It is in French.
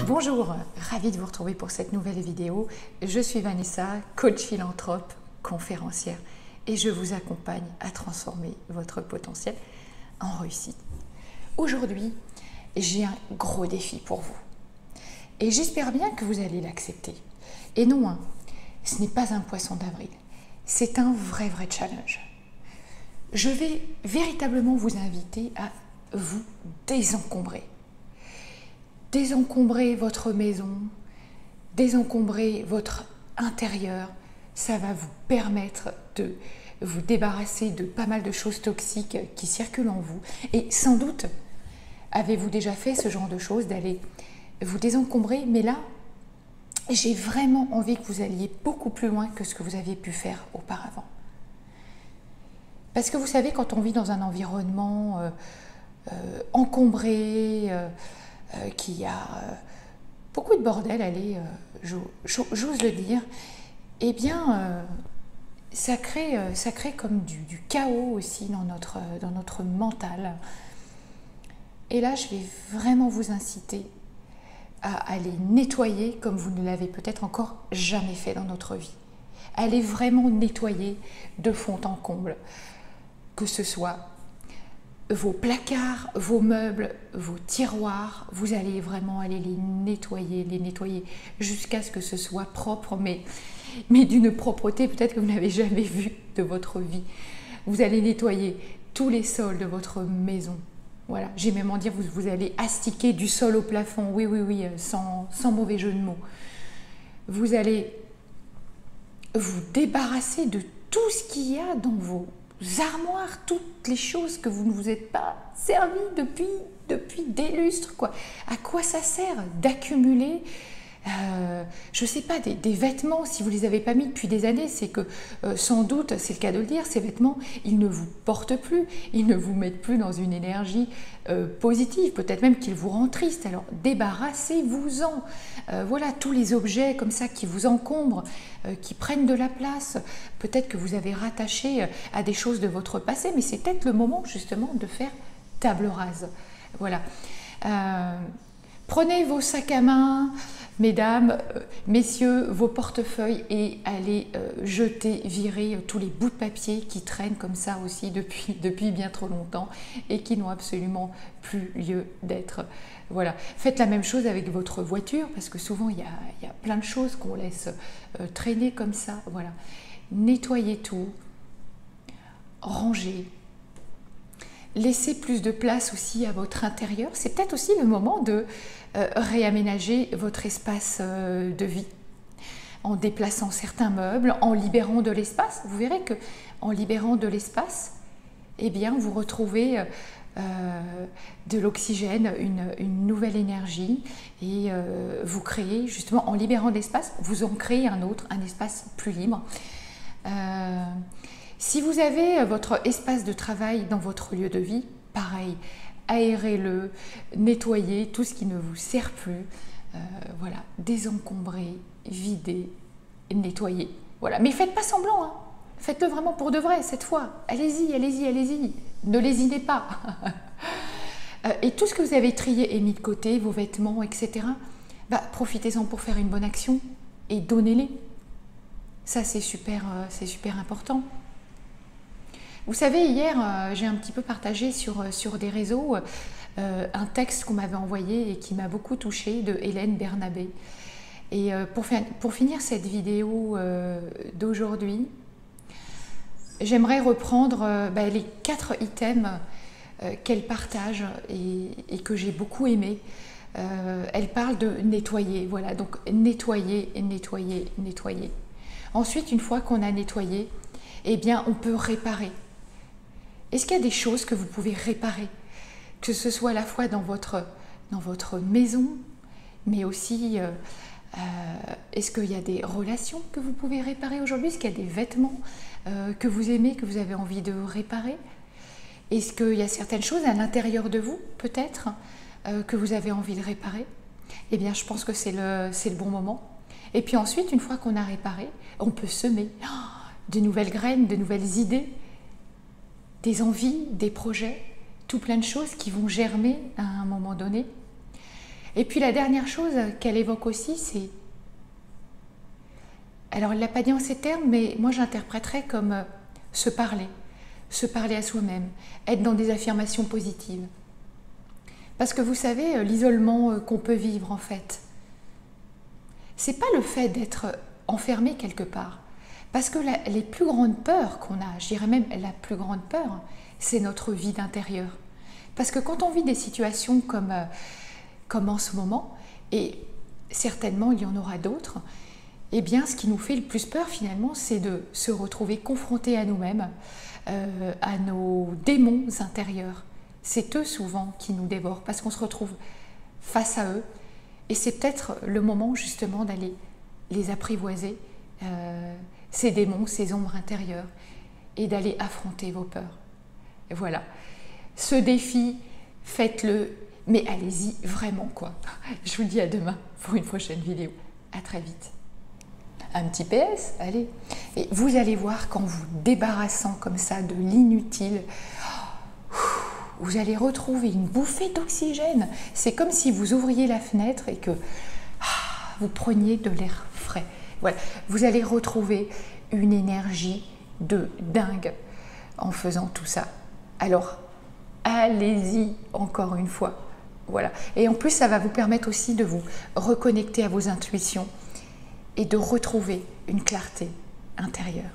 Bonjour, ravie de vous retrouver pour cette nouvelle vidéo. Je suis Vanessa, coach philanthrope, conférencière et je vous accompagne à transformer votre potentiel en réussite. Aujourd'hui, j'ai un gros défi pour vous et j'espère bien que vous allez l'accepter. Et non, ce n'est pas un poisson d'avril, c'est un vrai challenge. Je vais véritablement vous inviter à vous désencombrer. Désencombrer votre maison, désencombrer votre intérieur, ça va vous permettre de vous débarrasser de pas mal de choses toxiques qui circulent en vous. Et sans doute, avez-vous déjà fait ce genre de choses, d'aller vous désencombrer, mais là, j'ai vraiment envie que vous alliez beaucoup plus loin que ce que vous aviez pu faire auparavant. Parce que vous savez, quand on vit dans un environnement encombré, qui a beaucoup de bordel, allez, j'ose le dire, eh bien, ça crée comme du chaos aussi dans notre mental. Et là, je vais vraiment vous inciter à aller nettoyer comme vous ne l'avez peut-être encore jamais fait dans notre vie. Allez vraiment nettoyer de fond en comble, que ce soit vos placards, vos meubles, vos tiroirs, vous allez vraiment aller les nettoyer jusqu'à ce que ce soit propre, mais d'une propreté peut-être que vous n'avez jamais vue de votre vie. Vous allez nettoyer tous les sols de votre maison. Voilà, j'ai même envie de dire, vous allez astiquer du sol au plafond, oui, sans mauvais jeu de mots. Vous allez vous débarrasser de tout ce qu'il y a dans vos armoires, toutes les choses que vous ne vous êtes pas servi depuis des lustres, quoi. À quoi ça sert d'accumuler je ne sais pas, des vêtements, si vous ne les avez pas mis depuis des années, c'est que sans doute, c'est le cas de le dire, ces vêtements, ils ne vous portent plus, ils ne vous mettent plus dans une énergie positive, peut-être même qu'ils vous rendent triste. Alors débarrassez-vous-en. Voilà, tous les objets comme ça qui vous encombrent, qui prennent de la place, peut-être que vous avez rattaché à des choses de votre passé, mais c'est peut-être le moment justement de faire table rase. Voilà. Prenez vos sacs à main, mesdames, messieurs, vos portefeuilles et allez jeter, virer tous les bouts de papier qui traînent comme ça aussi depuis bien trop longtemps et qui n'ont absolument plus lieu d'être. Voilà. Faites la même chose avec votre voiture parce que souvent il y a plein de choses qu'on laisse traîner comme ça. Voilà. Nettoyez tout, rangez. Laissez plus de place aussi à votre intérieur. C'est peut-être aussi le moment de réaménager votre espace de vie en déplaçant certains meubles, en libérant de l'espace. Vous verrez que en libérant de l'espace, eh bien, vous retrouvez de l'oxygène, une nouvelle énergie et vous créez justement, en libérant de l'espace, vous en créez un autre, un espace plus libre. Si vous avez votre espace de travail dans votre lieu de vie, pareil, aérez-le, nettoyez tout ce qui ne vous sert plus, voilà, désencombrez, videz, nettoyez. Voilà, mais faites pas semblant, hein. Faites-le vraiment pour de vrai cette fois. Allez-y, ne lésinez pas. Et tout ce que vous avez trié et mis de côté, vos vêtements, etc., profitez-en pour faire une bonne action et donnez-les. Ça, c'est super important. Vous savez, hier, j'ai un petit peu partagé sur des réseaux un texte qu'on m'avait envoyé et qui m'a beaucoup touchée de Hélène Bernabé. Et pour finir cette vidéo d'aujourd'hui, j'aimerais reprendre les 4 items qu'elle partage et que j'ai beaucoup aimé. Elle parle de nettoyer, voilà, donc nettoyer. Ensuite, une fois qu'on a nettoyé, eh bien, on peut réparer. Est-ce qu'il y a des choses que vous pouvez réparer? Que ce soit à la fois dans votre maison, mais aussi, est-ce qu'il y a des relations que vous pouvez réparer aujourd'hui? Est-ce qu'il y a des vêtements que vous aimez, que vous avez envie de réparer? Est-ce qu'il y a certaines choses à l'intérieur de vous, peut-être, que vous avez envie de réparer? Eh bien, je pense que c'est le bon moment. Et puis ensuite, une fois qu'on a réparé, on peut semer de nouvelles graines, de nouvelles idées, des envies, des projets tout plein de choses qui vont germer à un moment donné. Et puis la dernière chose qu'elle évoque aussi, c'est... Alors elle ne l'a pas dit en ces termes, mais moi j'interpréterais comme se parler à soi-même, être dans des affirmations positives. Parce que vous savez, l'isolement qu'on peut vivre en fait, c'est pas le fait d'être enfermé quelque part. Parce que les plus grandes peurs qu'on a, je dirais même la plus grande peur, c'est notre vide intérieur. Parce que quand on vit des situations comme en ce moment, et certainement il y en aura d'autres, eh bien ce qui nous fait le plus peur finalement, c'est de se retrouver confrontés à nous-mêmes, à nos démons intérieurs. C'est eux souvent qui nous dévorent parce qu'on se retrouve face à eux et c'est peut-être le moment justement d'aller les apprivoiser, ces démons, ces ombres intérieures, et d'aller affronter vos peurs. Et voilà, ce défi, faites-le, mais allez-y vraiment quoi. Je vous dis à demain pour une prochaine vidéo. À très vite. Un petit PS, allez. Et vous allez voir qu'en vous débarrassant comme ça de l'inutile, vous allez retrouver une bouffée d'oxygène. C'est comme si vous ouvriez la fenêtre et que vous preniez de l'air frais. Voilà, vous allez retrouver une énergie de dingue en faisant tout ça. Alors, allez-y encore une fois. Voilà. Et en plus, ça va vous permettre aussi de vous reconnecter à vos intuitions et de retrouver une clarté intérieure.